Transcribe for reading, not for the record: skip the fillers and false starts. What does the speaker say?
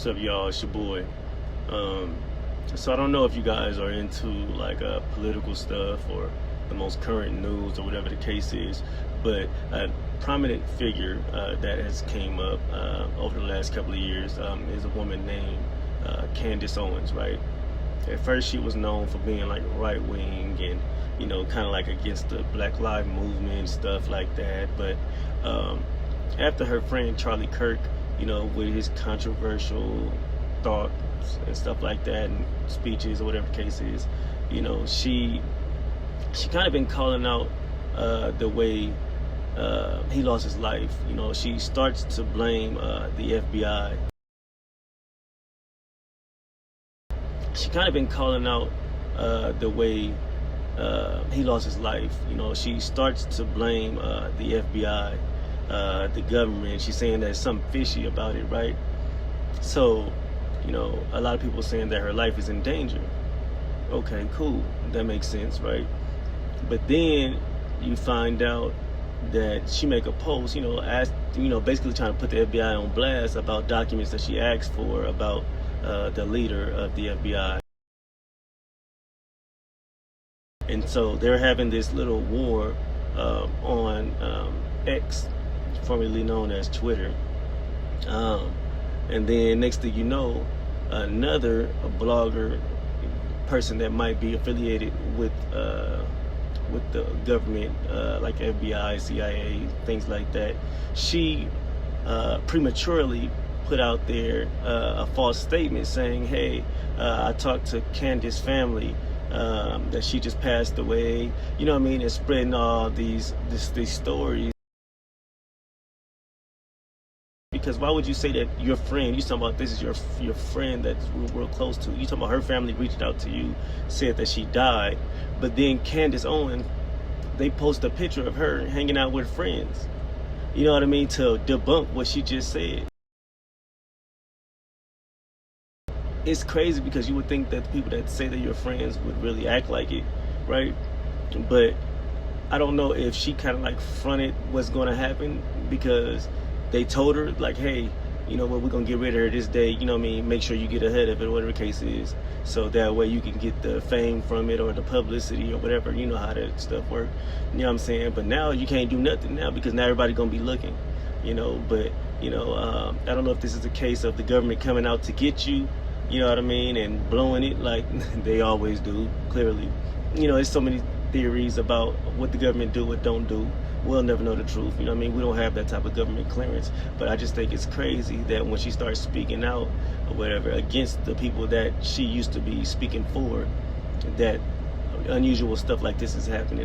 What's up, y'all? It's your boy. So I don't know if you guys are into like political stuff or the most current news or whatever the case is, but a prominent figure that has came up over the last couple of years is a woman named Candace Owens, right? At first she was known for being like right wing and, you know, kind of like against the Black Lives Movement, stuff like that. But after her friend Charlie Kirk, you know, with his controversial thoughts and stuff like that and speeches or whatever the case is, you know, she kind of been calling out the way he lost his life. You know, she starts to blame the FBI. She kind of been calling out the way he lost his life. You know, she starts to blame the FBI, the government. She's saying there's something fishy about it, right? So, you know, a lot of people saying that her life is in danger. Okay, cool. That makes sense, right? But then you find out that she make a post, you know, basically trying to put the FBI on blast about documents that she asked for about the leader of the FBI. And so they're having this little war on X, formerly known as Twitter. And then next thing you know, another blogger, person that might be affiliated with the government, like FBI, CIA, things like that, she prematurely put out there a false statement saying, hey, I talked to Candace's family, that she just passed away, you know what I mean, and spreading all these stories. Because why would you say that your friend, you talking about this is your friend that we're real close to, you talking about her family reached out to you, said that she died, but then Candace Owens, they post a picture of her hanging out with friends, you know what I mean, to debunk what she just said. It's crazy because you would think that the people that say that you're friends would really act like it, right? But I don't know if she kind of like fronted what's going to happen, because they told her like, hey, you know what, we're going to get rid of her this day, you know what I mean, make sure you get ahead of it or whatever the case is, so that way you can get the fame from it or the publicity or whatever, you know how that stuff works, you know what I'm saying? But now you can't do nothing now because now everybody's going to be looking, you know. But, you know, I don't know if this is a case of the government coming out to get you, you know what I mean, and blowing it like they always do, clearly. You know, there's so many theories about what the government do, what don't do. We'll never know the truth, you know what I mean? We don't have that type of government clearance. But I just think it's crazy that when she starts speaking out or whatever against the people that she used to be speaking for, that unusual stuff like this is happening.